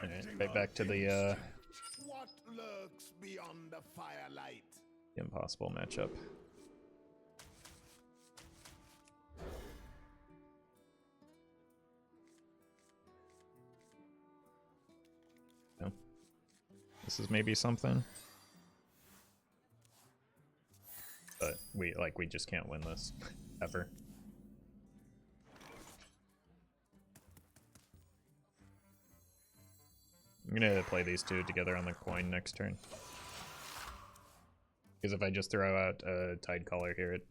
Alright, right back to the What lurks beyond the firelight? impossible matchup. No. This is maybe something. But we just can't win this ever. I'm gonna play these two together on the coin next turn. Because if I just throw out a Tidecaller here, it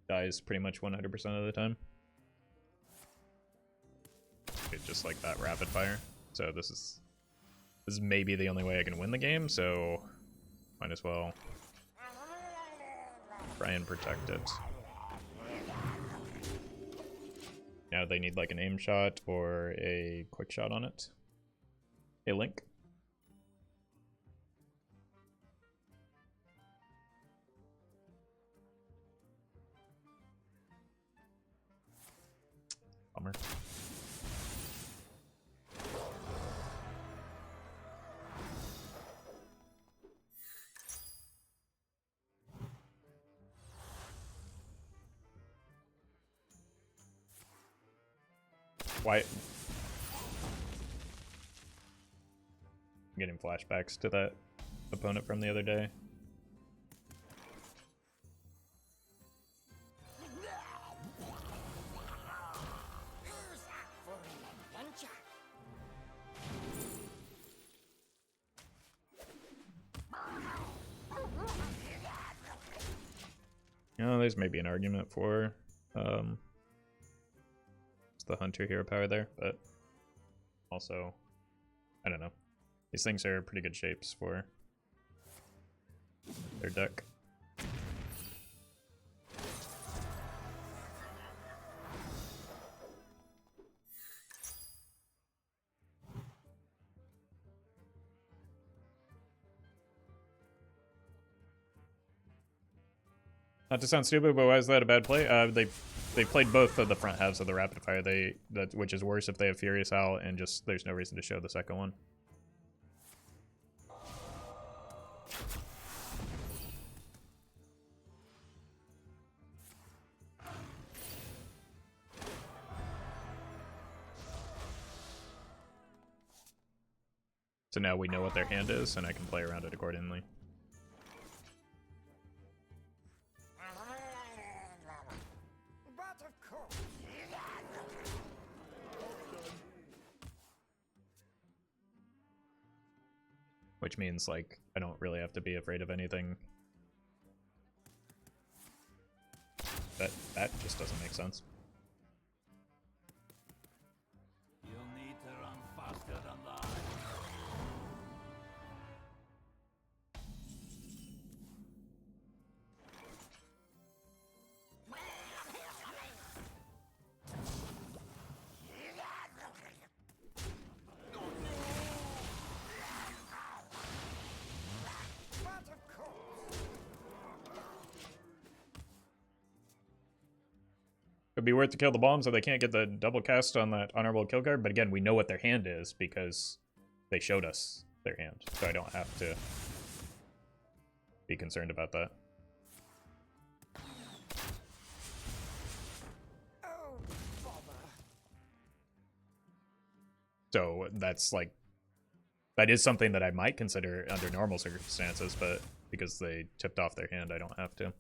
dies pretty much 100% of the time. It's just like that rapid fire. So this is maybe the only way I can win the game, so might as well try and protect it. Now they need like an aim shot or a quick shot on it. A link. Bummer. Why? I'm getting flashbacks to that opponent from the other day. You know, there's maybe an argument for the Hunter hero power there, but also, I don't know. These things are pretty good shapes for their deck. Not to sound stupid, but why is that a bad play? They played both of the front halves of the rapid fire. Which is worse if they have Furious Owl and just there's no reason to show the second one. So now we know what their hand is, and I can play around it accordingly. Which means, like, I don't really have to be afraid of anything. That just doesn't make sense. You'll need to run faster than that. It'd be worth to kill the bomb so they can't get the double cast on that honorable kill card, but again, we know what their hand is because they showed us their hand, so I don't have to be concerned about that. So that's like, that is something that I might consider under normal circumstances, but because they tipped off their hand, I don't have to.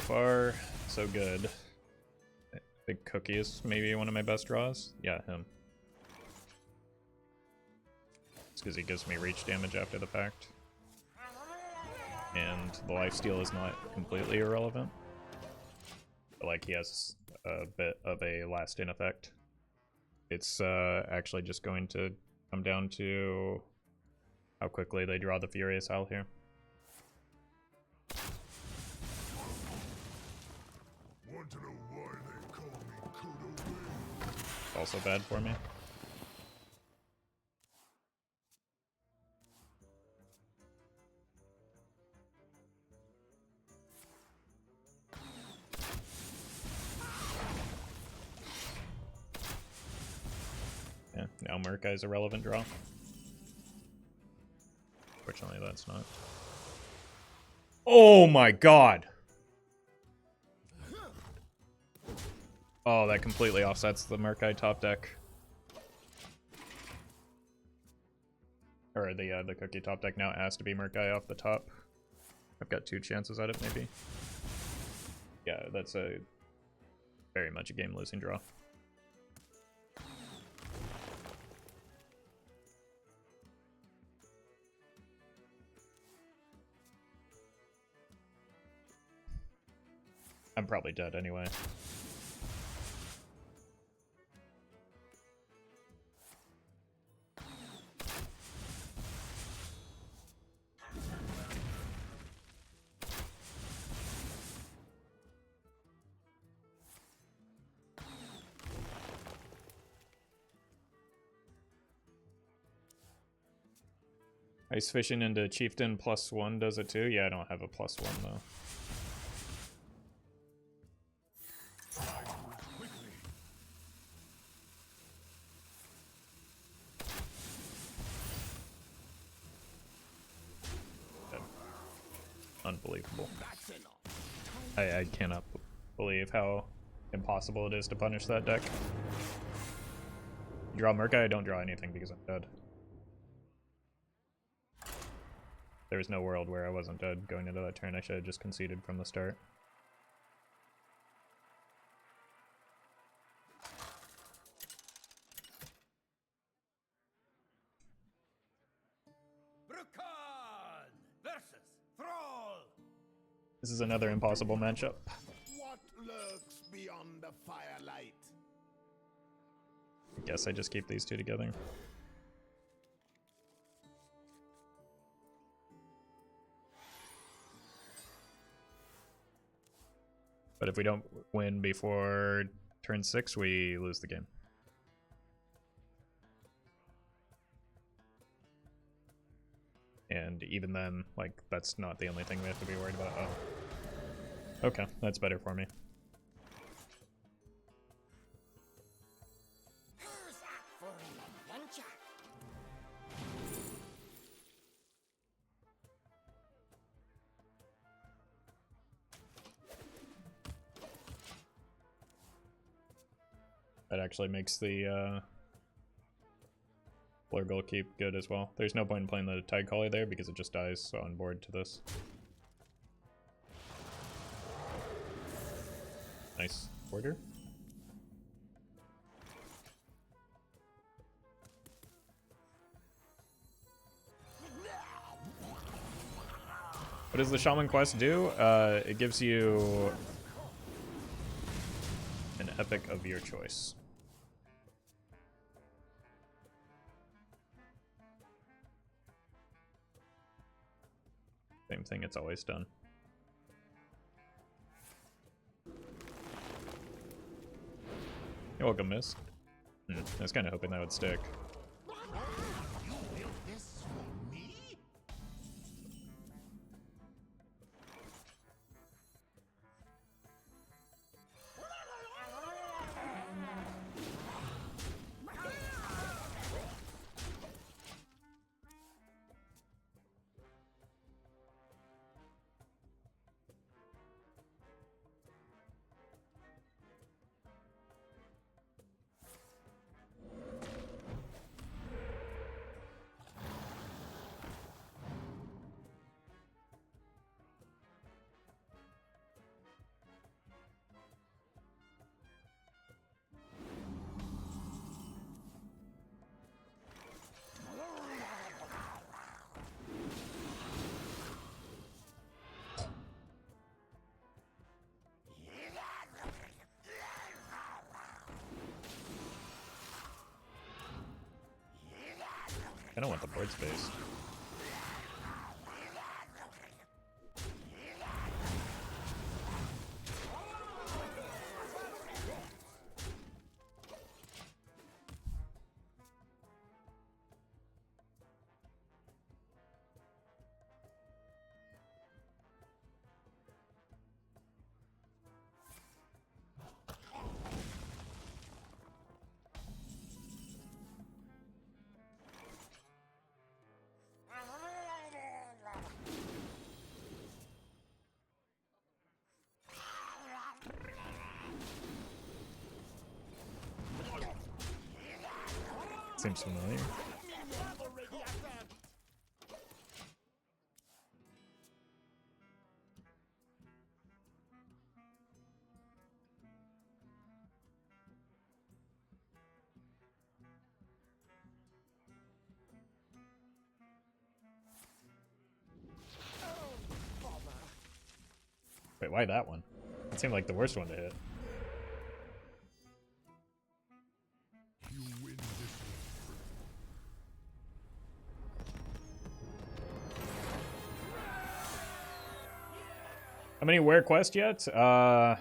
far, so good. Big Cookie is maybe one of my best draws. Yeah, him. It's because he gives me reach damage after the fact. And the lifesteal is not completely irrelevant. But like he has a bit of a last in effect. It's actually just going to come down to how quickly they draw the Furious Owl here. Want to know why they call me Kudo? It's also bad for me. Yeah, now Murk-Eye is a relevant draw. Fortunately, that's not. Oh my god! Oh, that completely offsets the Murk-Eye top deck. Or the Cookie top deck now has to be Murk-Eye off the top. I've got 2 chances at it, maybe. Yeah, that's a very much a game-losing draw. I'm probably dead anyway. Ice fishing into Chieftain +1 does it too? Yeah, I don't have a +1 though. Unbelievable. I cannot believe how impossible it is to punish that deck. Draw Murk-Eye, I don't draw anything because I'm dead. There was no world where I wasn't dead going into that turn. I should have just conceded from the start. This is another impossible matchup. What lurks beyond the firelight? I guess I just keep these two together. But if we don't win before turn 6, we lose the game. And even then, like, that's not the only thing we have to be worried about. Oh. Okay, that's better for me. Who's up for an adventure? That actually makes the Flurgl keep good as well. There's no point in playing the Tidecaller there because it just dies on board to this. Nice order. What does the Shaman quest do? It gives you an epic of your choice. Same thing it's always done. You're welcome, miss. I was kind of hoping that would stick. You built this for me? I don't want the board space. Seems familiar. Wait, why that one? It seemed like the worst one to hit. You win this How many wear quest yet? I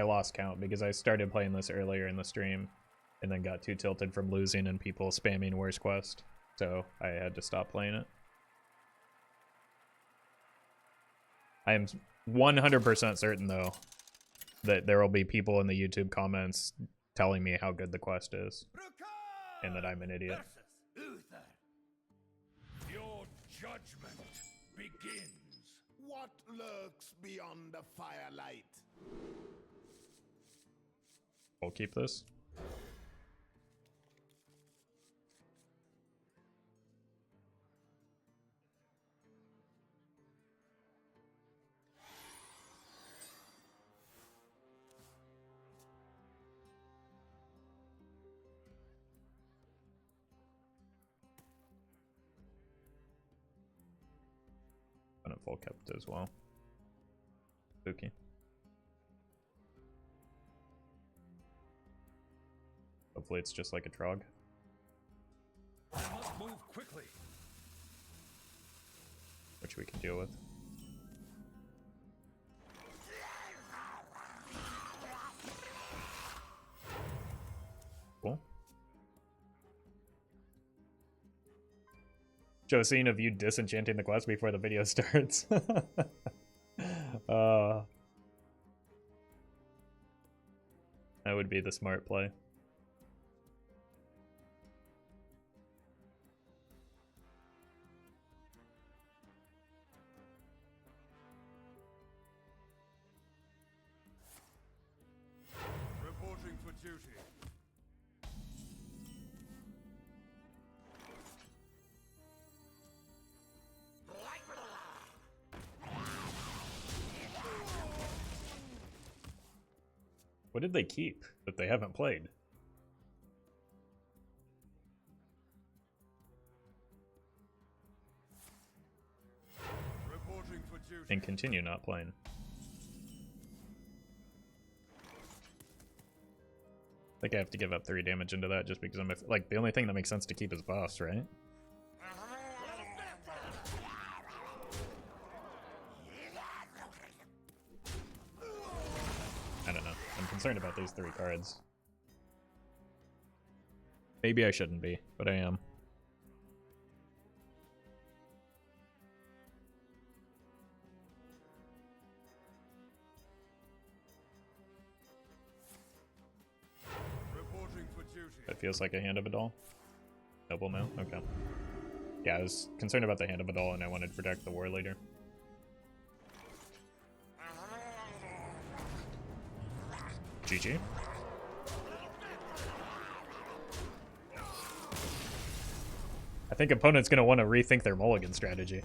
lost count because I started playing this earlier in the stream and then got too tilted from losing and people spamming worst quest. So I had to stop playing it. I am 100% certain though that there will be people in the YouTube comments telling me how good the quest is and that I'm an idiot. Your judgment begins. What lurks beyond the firelight? I'll keep this. Full kept as well. Spooky. Hopefully it's just like a trog. I must move quickly. Which we can deal with. Cool. Josine of you disenchanting the quest before the video starts. That would be the smart play. Reporting for duty. What did they keep that they haven't played? Reporting for duty. And continue not playing. I think I have to give up 3 damage into that just because I'm like the only thing that makes sense to keep is buffs, right? I don't know. I'm concerned about these 3 cards. Maybe I shouldn't be, but I am. Reporting for duty. That feels like a Hand of a Doll. Noble Mail? Okay. Yeah, I was concerned about the Hand of a Doll and I wanted to protect the Warleader. GG. I think opponent's going to want to rethink their mulligan strategy.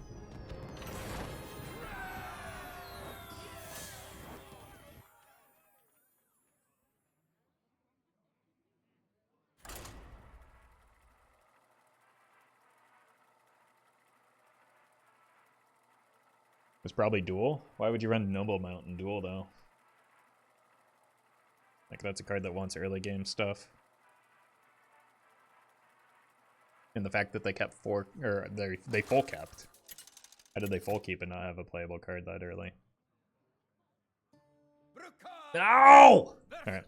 It's probably duel. Why would you run Noble Mount in duel though? Like that's a card that wants early game stuff. And the fact that they kept four, or they full kept. How did they full keep and not have a playable card that early? No! Alright.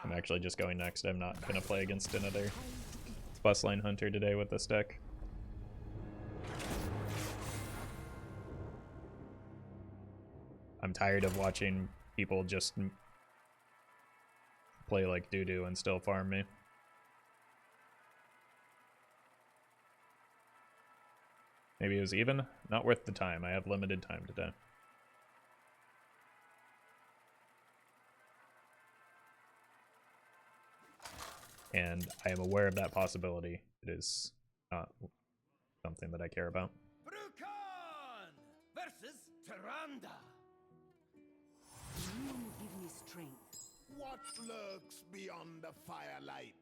I'm actually just going next. I'm not gonna play against another Busline Hunter today with this deck. I'm tired of watching people just play like doo-doo and still farm me. Maybe it was even? Not worth the time. I have limited time today. And I am aware of that possibility. It is not something that I care about. Brukan versus Tyrande. You give me strength. What lurks beyond the firelight?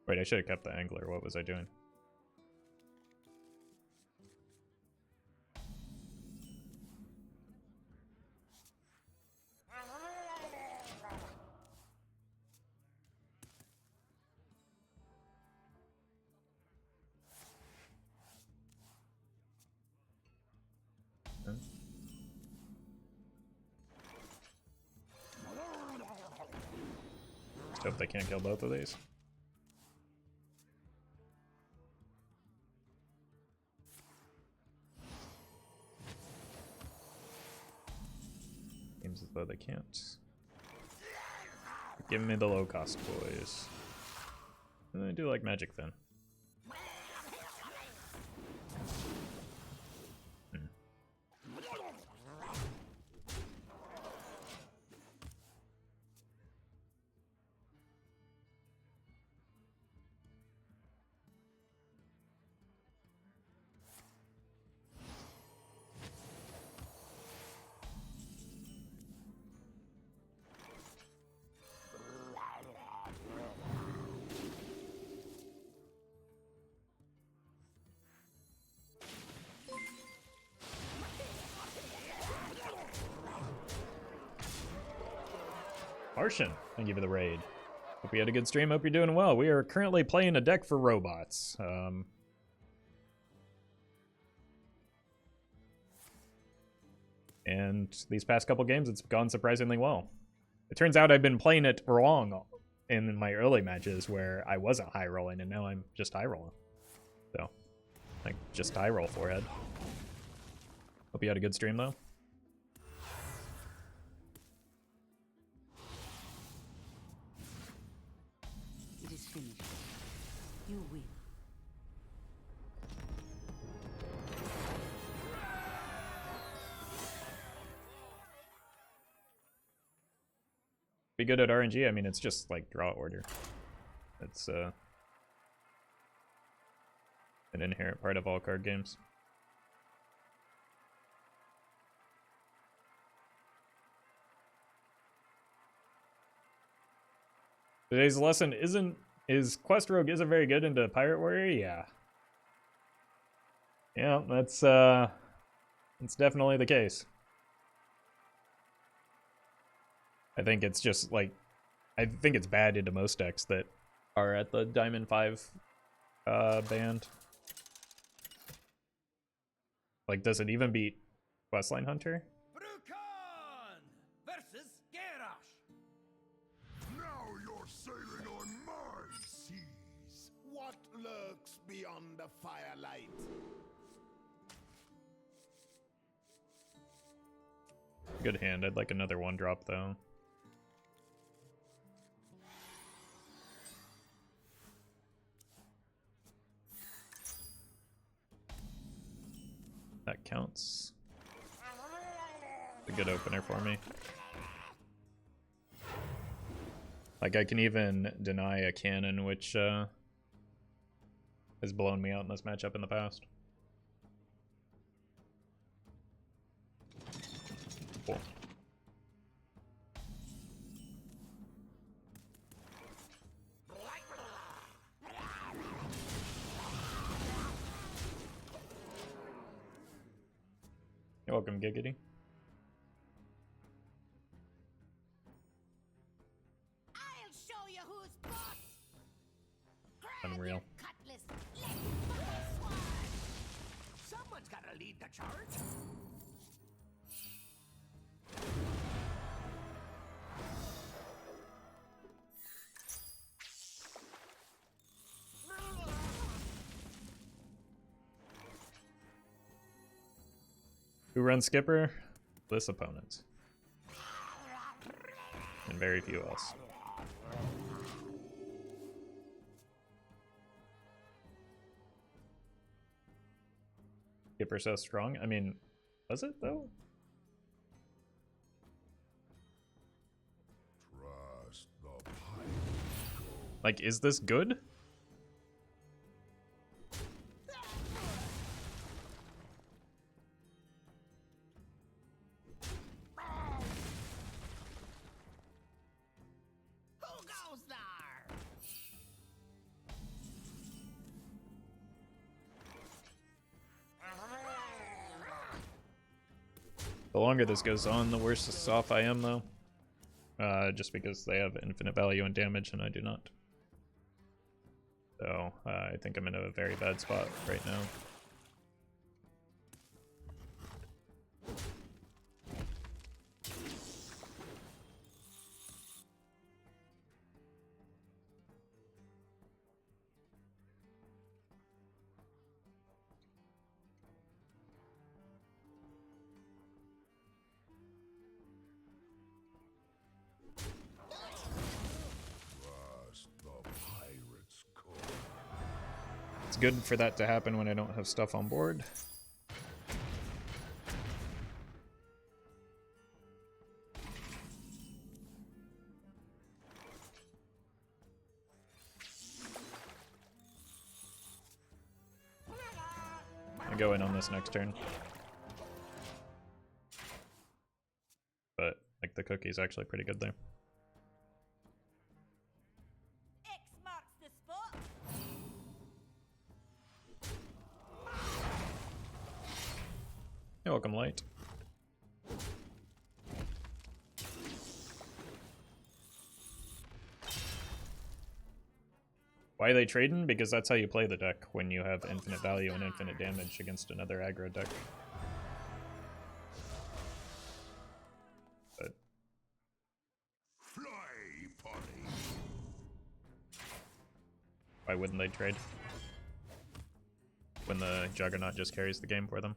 Wait, I should have kept the angler. What was I doing? Just hope they can't kill both of these. Seems as though they can't. Give me the low cost boys. And I do like Magic Fin. Martian, thank you for the raid. Hope you had a good stream. Hope you're doing well. We are currently playing a deck for robots. And these past couple games, it's gone surprisingly well. It turns out I've been playing it wrong in my early matches where I wasn't high rolling, and now I'm just high rolling. So, like, just high roll forehead. Hope you had a good stream, though. It is finished. You win. Be good at RNG. I mean, it's just like draw order. It's an inherent part of all card games. Today's lesson is Quest Rogue isn't very good into Pirate Warrior. Yeah. Yeah, that's definitely the case. I think it's just like, I think it's bad into most decks that are at the Diamond 5 band. Like, does it even beat Questline Hunter? Brukan versus Garrosh. Now you're sailing on my seas. What lurks beyond the firelight? Good hand. I'd like another 1-drop though. That counts. A good opener for me. Like, I can even deny a cannon, which has blown me out in this matchup in the past. Cool. You're welcome, Giggity. gotta lead the charge. Who runs Skipper? This opponent. And very few else. Skipper so strong. I mean, was it though? Trust the pilot. Like, is this good? Who goes there? The longer this goes on, the worse off I am, though. Just because they have infinite value and damage, and I do not. So, I think I'm in a very bad spot right now. Trust the pirate's code. It's good for that to happen when I don't have stuff on board. I go in on this next turn. But, like, the cookie's actually pretty good there. X marks the spot. You're welcome, Light. Why are they trading? Because that's how you play the deck when you have infinite value and infinite damage against another aggro deck. But Fly, Polly. why wouldn't they trade? When the Juggernaut just carries the game for them.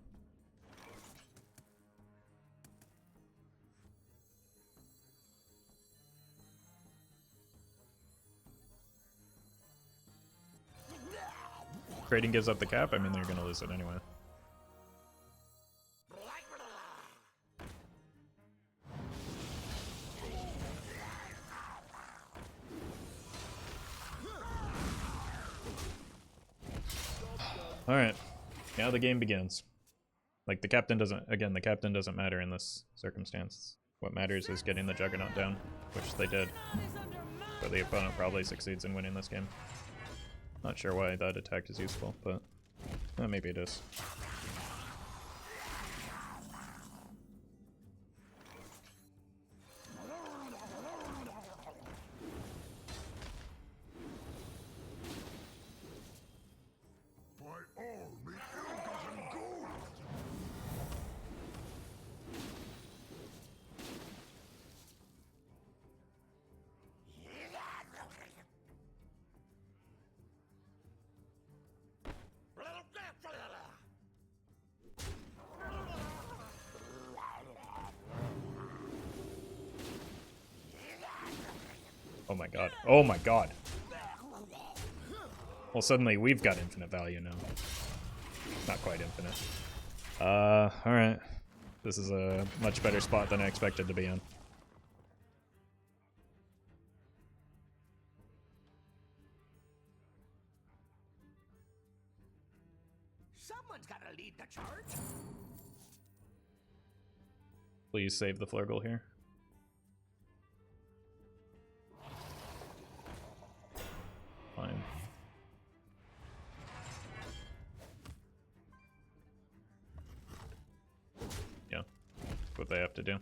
Trading gives up the cap, I mean they're gonna lose it anyway. Alright, now the game begins. Like, the captain doesn't, again, the captain doesn't matter in this circumstance. What matters is getting the Juggernaut down, which they did. So the opponent probably succeeds in winning this game. Not sure why that attack is useful, but maybe it is. By all me ill-gotten gold. Oh my god. Oh my god. Well, suddenly we've got infinite value now. Not quite infinite. Alright. This is a much better spot than I expected to be in. Someone's gotta lead the charge. Please save the Flurgl here. Fine. Yeah, that's what they have to do.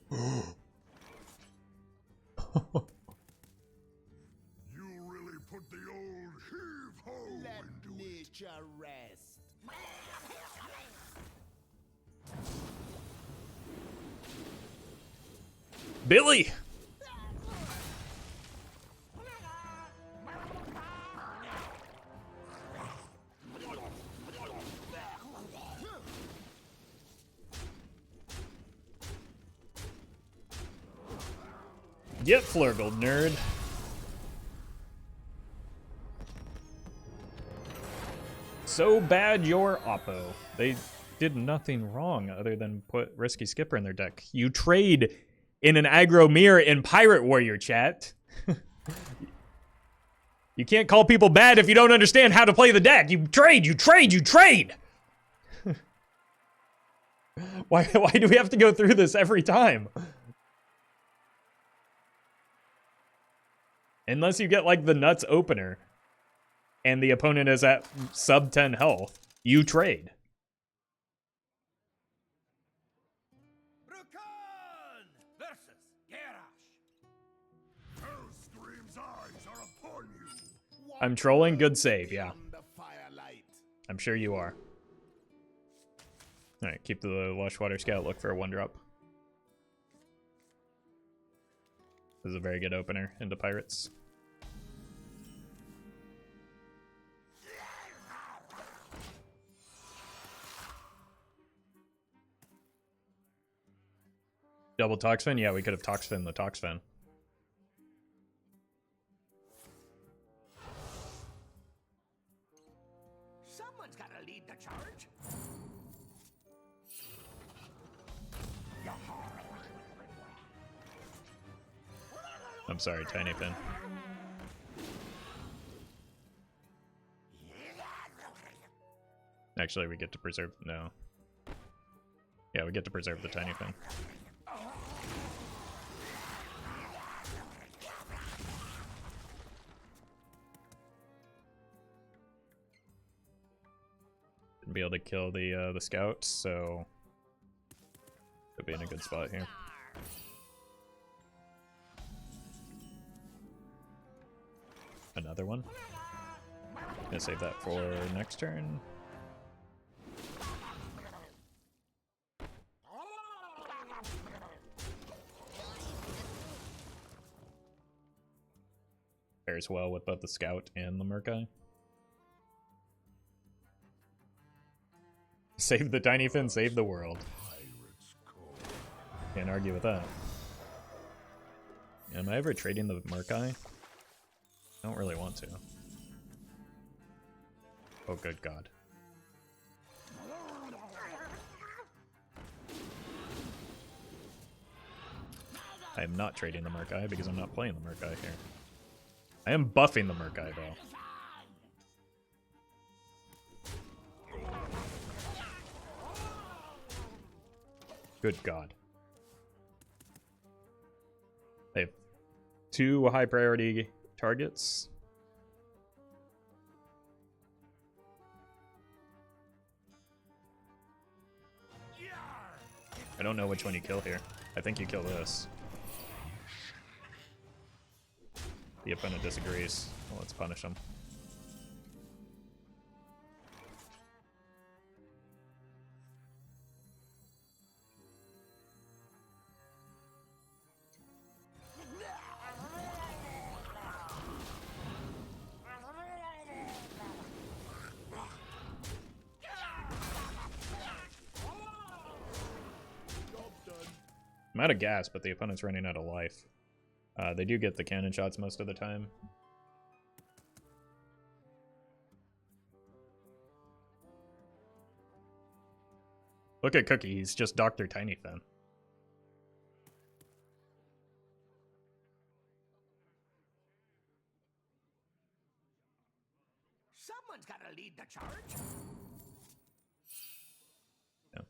You really put the old heave Let nature rest. Billy! Get Flurgled, nerd. So bad you're Oppo. They did nothing wrong other than put Risky Skipper in their deck. You trade in an aggro mirror in Pirate Warrior, chat. You can't call people bad if you don't understand how to play the deck. You trade, you trade, you trade! Why do we have to go through this every time? Unless you get, like, the nuts opener, and the opponent is at sub 10 health, you trade. Rukan versus Garrosh. Hellscream's eyes are upon you. I'm trolling, good save, yeah. Beyond the firelight. I'm sure you are. Alright, keep the Lushwater Scout, look for a 1-drop. This is a very good opener into Pirates. Double Toxfin? Yeah, we could have Toxfin the Toxfin. Someone's gotta lead the charge. I'm sorry, Tinyfin. Actually, we get to preserve... No. Yeah, we get to preserve the Tinyfin. Didn't be able to kill the scout, so... Could be in a good spot here. Another one. Gonna save that for next turn. Pairs well with both the scout and the Murk-Eye. Save the Tinyfin, save the world. Can't argue with that. Am I ever trading the Murk-Eye? I don't really want to. Oh, good God. I am not trading the Murk-Eye because I'm not playing the Murk-Eye here. I am buffing the Murk-Eye, though. Good God. They have 2 high priority targets. I don't know which one you kill here. I think you kill this. The opponent disagrees. Well, let's punish him. I'm out of gas, but the opponent's running out of life. They do get the cannon shots most of the time. Look at Cookie, he's just Dr. Tinyfin. Someone's gotta lead the charge. Yeah.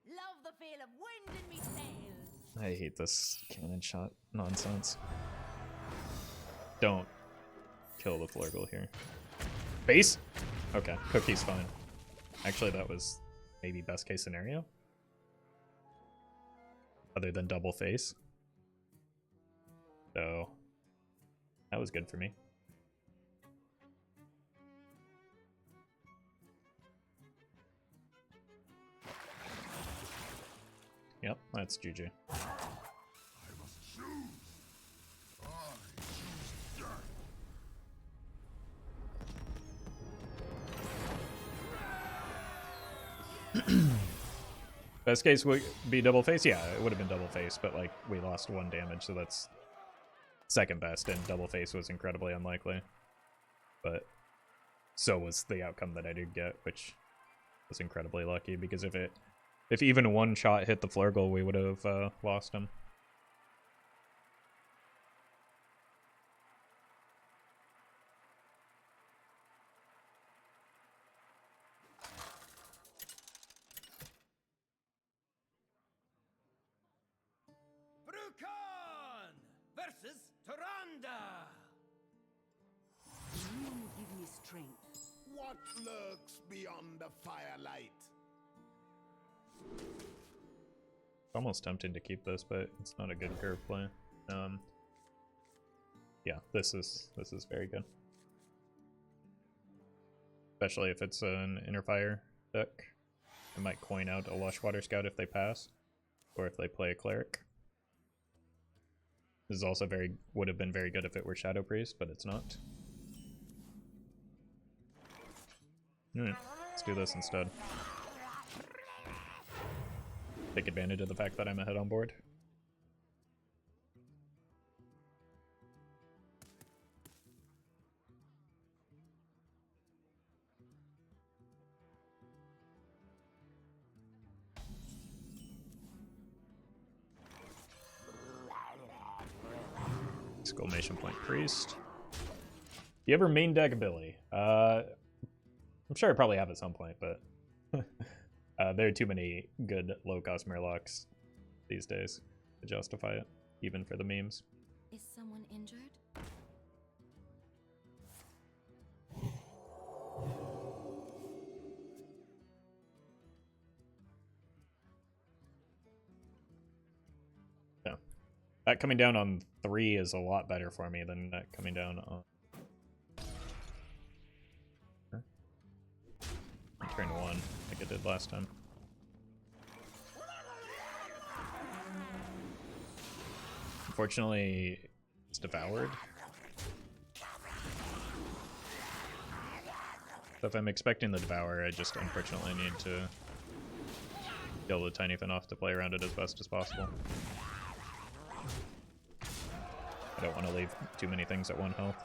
Love the feel of wind in me sails. I hate this cannon shot nonsense. Don't kill the Flurgl here. Base? Okay, Cookie's fine. Actually, that was maybe best case scenario. Other than double face. So, that That was good for me. Yep, that's GG. I must choose. I choose death. Best case would be double face? Yeah, it would have been double face, but like we lost 1 damage, so that's second best, and double face was incredibly unlikely. But so was the outcome that I did get, which was incredibly lucky, because if even 1 shot hit the Flurgl, we would have lost him. Brukan versus Tyrande. You give me strength. What lurks beyond the firelight? Almost tempted to keep this, but it's not a good curve play. Yeah, this is very good. Especially if it's an inner fire deck. I might coin out a Lushwater Scout if they pass, or if they play a cleric. This is also would have been very good if it were Shadow Priest, but it's not. Alright, let's do this instead. Take advantage of the fact that I'm ahead on board. Exclamation point priest. You ever main deck ability? I'm sure I probably have at some point, but there are too many good low-cost Murlocs these days to justify it, even for the memes. Is someone injured? Yeah. That coming down on 3 is a lot better for me than that coming down on... Turn 1, like I did last time. Unfortunately, it's devoured. So if I'm expecting the devour, I just unfortunately need to kill the Tinyfin off to play around it as best as possible. I don't want to leave too many things at 1 health.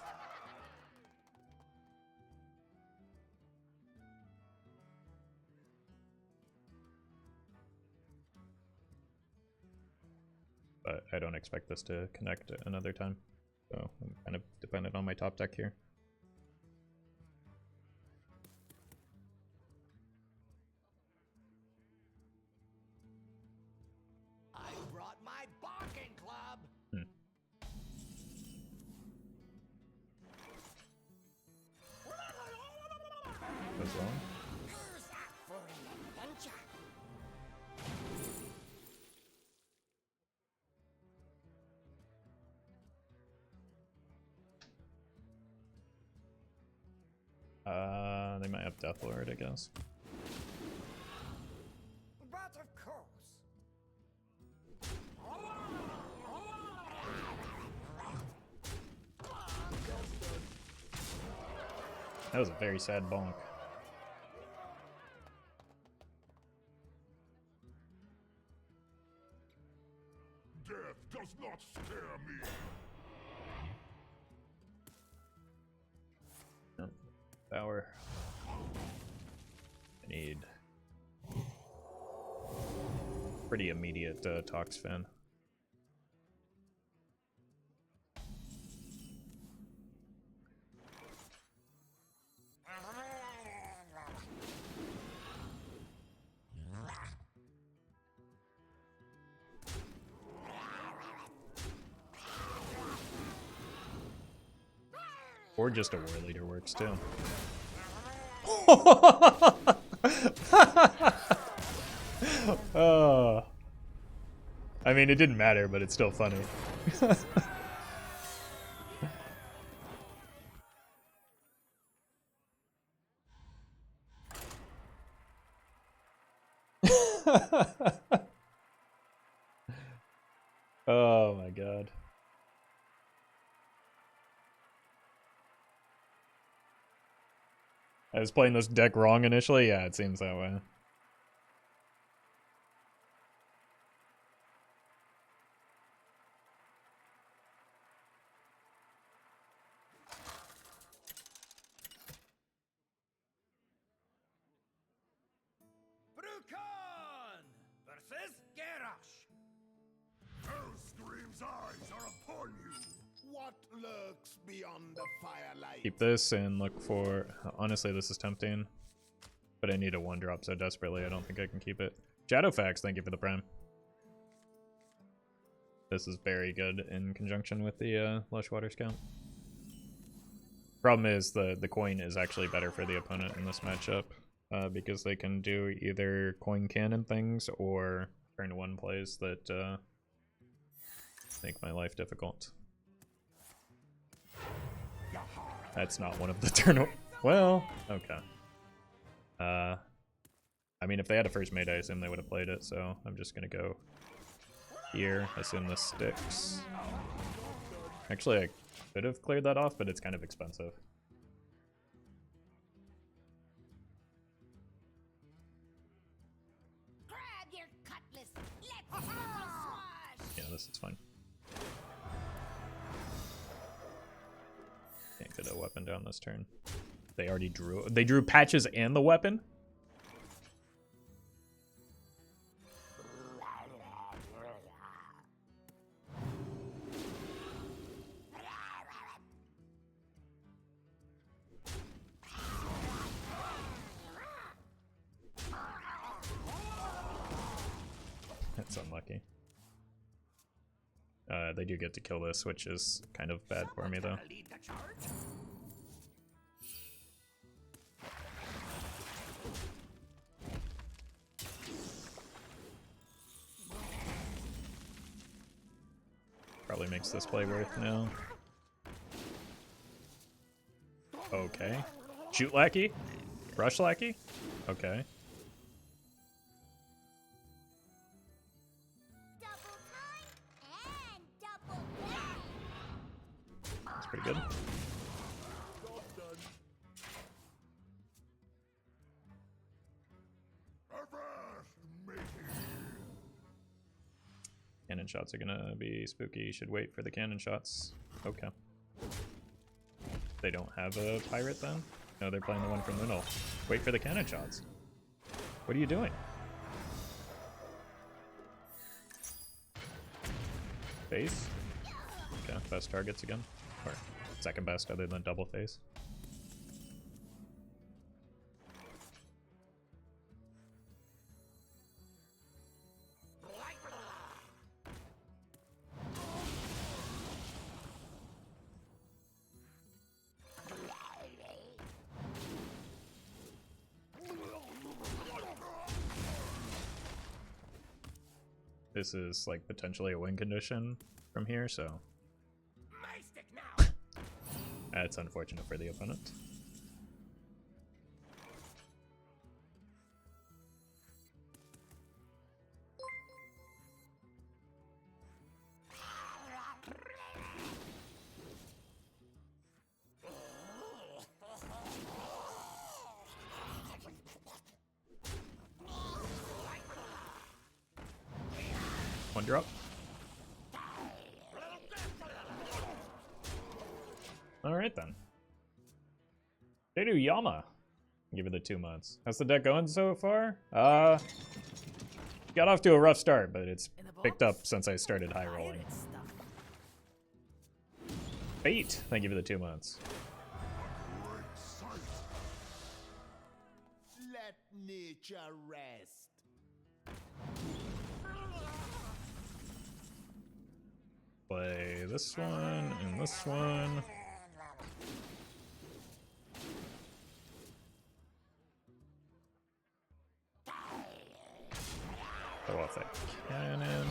But I don't expect this to connect another time, so I'm kind of dependent on my top deck here. I brought my barking club. As well. Who's up for an adventure? They might have Death Lord, I guess. But of course. That was a very sad bonk. Death does not scare me. Yep. Power. I need pretty immediate Toxfin. Or just a Warleader works too. I mean, it didn't matter, but it's still funny. I was playing this deck wrong initially. Yeah, it seems that way. Brucon versus Garrosh. Hellscream's eyes are upon you. What lurks beyond the firelight? Keep this and look for... Honestly, this is tempting. But I need a 1-drop so desperately I don't think I can keep it. Shadowfax, thank you for the prime. This is very good in conjunction with the Lushwater Scout. Problem is the coin is actually better for the opponent in this matchup. Because they can do either coin cannon things or turn 1 plays that make my life difficult. That's not one of the turn... Well, okay. I mean, if they had a first mate, I assume they would have played it, so I'm just gonna go here, assume this sticks. Actually, I could have cleared that off, but it's kind of expensive. Grab your cutlass. Let's have a swash. Yeah, this is fine. Can't get a weapon down this turn. They already drew... They drew patches and the weapon? That's unlucky. They do get to kill this, which is kind of bad for me, though. Lead the charge. Probably makes this play worth now. Okay. Shoot lackey? Brush lackey? Okay. Double time and double pay. That's pretty good. Avast, matey. Cannon shots are gonna be spooky. Should wait for the cannon shots. Okay. They don't have a pirate then? No, they're playing the one from Luno. Wait for the cannon shots. What are you doing? Face? Okay, best targets again. Or second best other than double face. This is like potentially a win condition from here, so My stick now. that's unfortunate for the opponent. One drop. Alright then. They do Yama. Give it the 2 months. How's the deck going so far? Got off to a rough start, but it's picked up since I started high rolling. Fate. Thank you for the 2 months. Great sight. Let nature rest. Play this one and this one. Go off that cannon.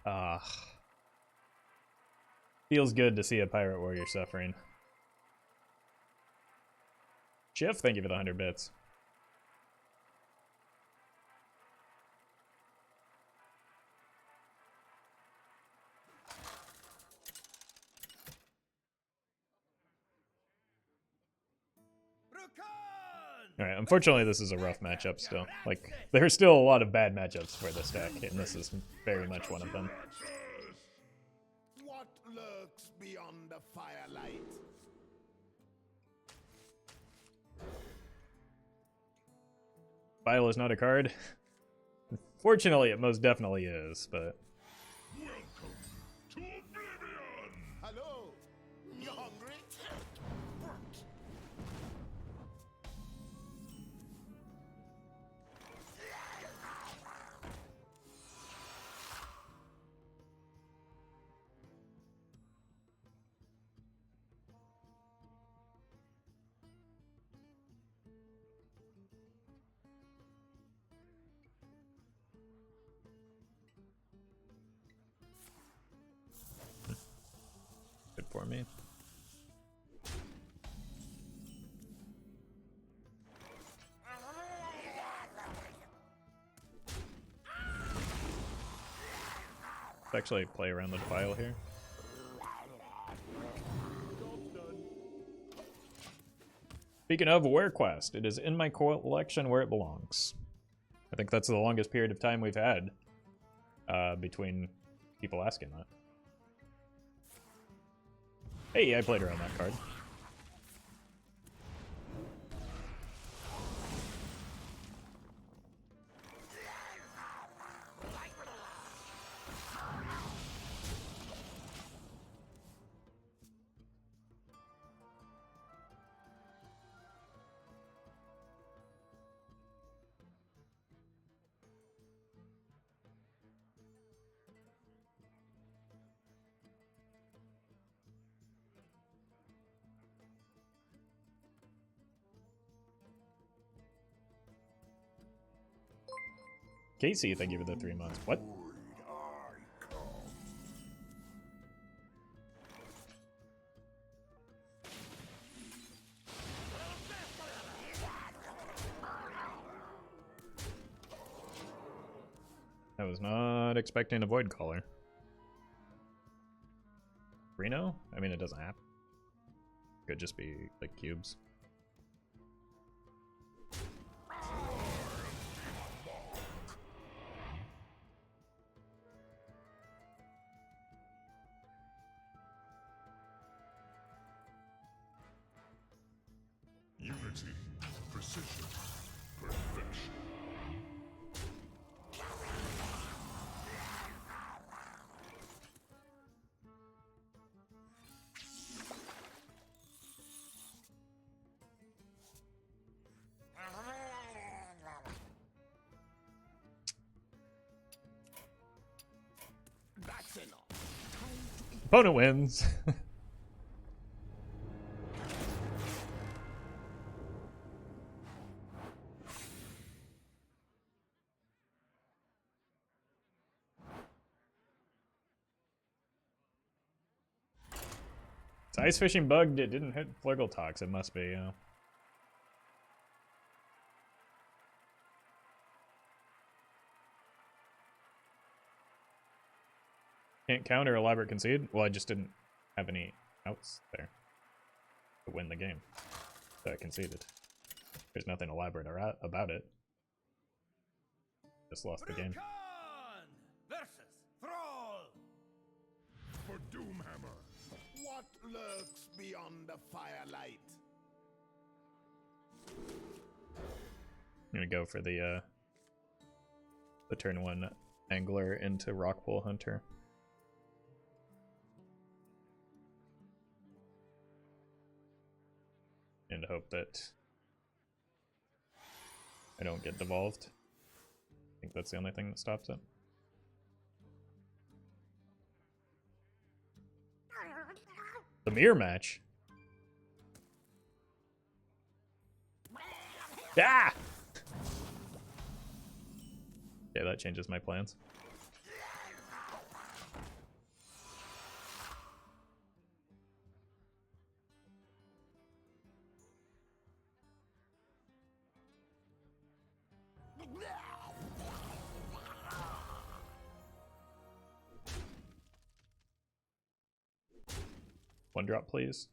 Ah. Feels good to see a pirate warrior suffering. Chiff, thank you for the 100 bits. Alright, unfortunately this is a rough matchup still. Like, there are still a lot of bad matchups for this deck, and this is very much one of them. What lurks beyond the firelight? Bile is not a card. Fortunately, it most definitely is, but... Welcome to Oblivion! Hello? You hungry? Good for me. Let's actually play around the file here. Speaking of WereQuest, it is in my collection where it belongs. I think that's the longest period of time we've had between people asking that. Hey, I played around that card. Casey, thank you for the 3 months. What? I was not expecting a Void Caller. Reno? I mean, it doesn't happen. Could just be like cubes. Unity, precision, perfection. That's enough. Opponent wins. It's ice fishing bugged. It didn't hit Flurgl Tox. It must be, yeah. Can't counter elaborate concede. Well, I just didn't have any outs there to win the game, so I conceded. There's nothing elaborate about it. Just lost the game. Versus Thrall. For Doomhammer. What lurks beyond the firelight? I'm gonna go for the turn 1 Angler into Rockpool Hunter. And hope that I don't get devolved. I think that's the only thing that stops it. The mirror match. Ah! Yeah, that changes my plans. One drop, please.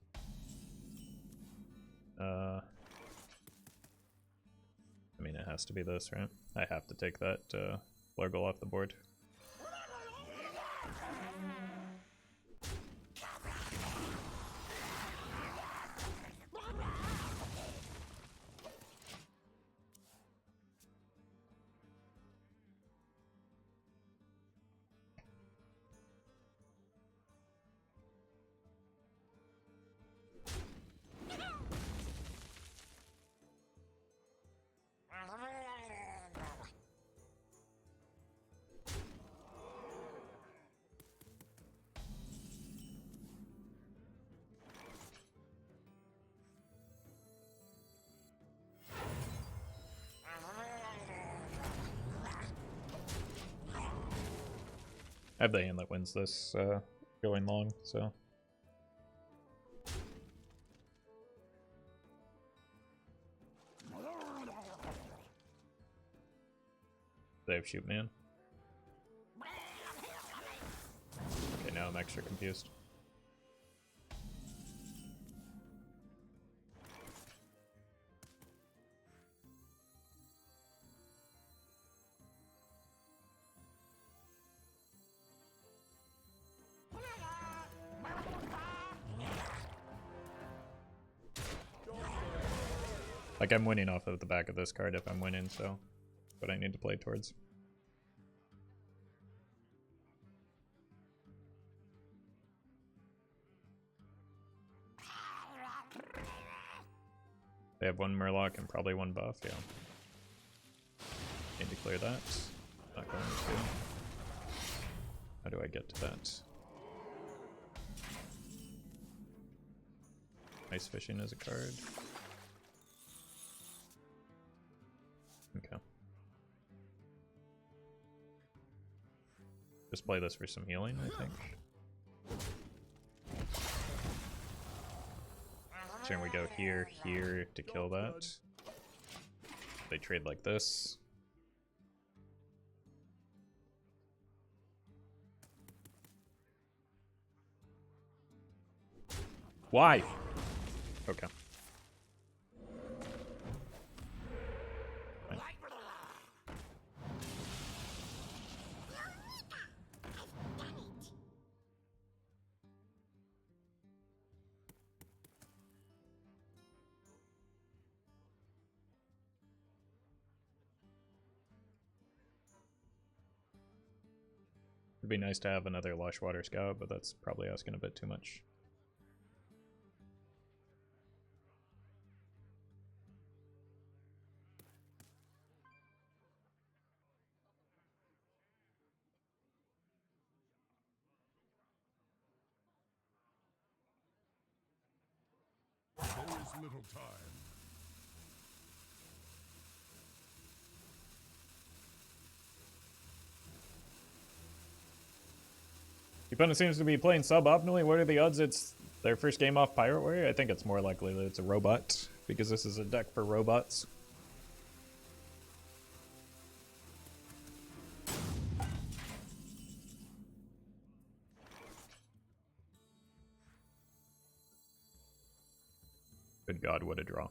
It has to be this, right? I have to take that Flurgl off the board. I have the hand that wins this going long, so. They have shoot man. Okay, now I'm extra confused. Like, I'm winning off of the back of this card if I'm winning, so what I need to play towards. They have one Murloc and probably one buff, yeah. Need to clear that. Not going to. How do I get to that? Ice fishing is a card. Okay. Just play this for some healing, I think. Turn we go here, here to kill that. They trade like this. Why? Okay. Fine. It'd be nice to have another Lushwater Scout, but that's probably asking a bit too much. There is little time. The opponent seems to be playing suboptimally. What are the odds it's their first game off Pirate Warrior? I think it's more likely that it's a robot, because this is a deck for robots. Good God, what a draw.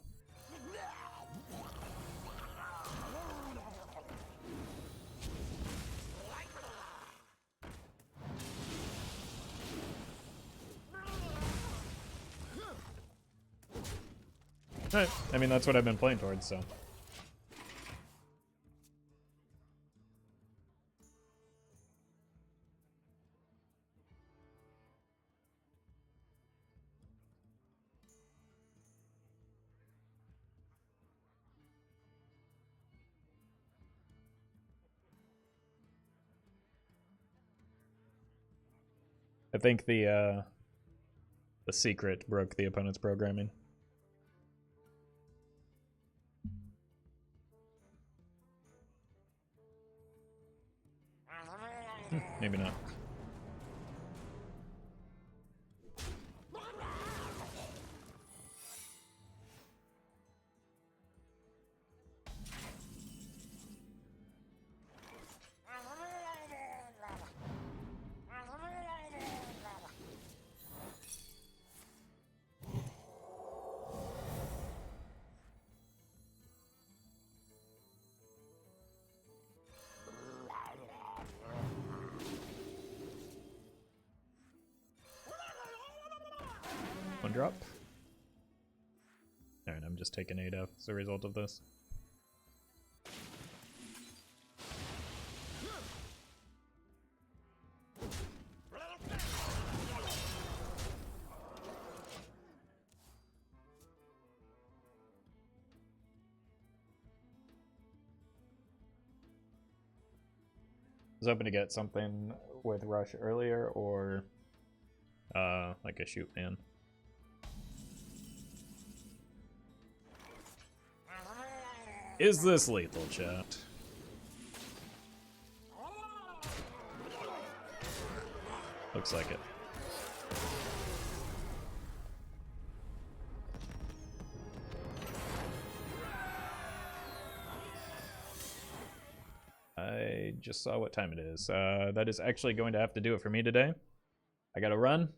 Alright, I mean, that's what I've been playing towards, so. I think the secret broke the opponent's programming. Maybe not. One drop. Alright, I'm just taking 8F as a result of this. I was hoping to get something with Rush earlier, or like a shoot man. Is this lethal, chat? Looks like it. I just saw what time it is. That is actually going to have to do it for me today. I gotta run.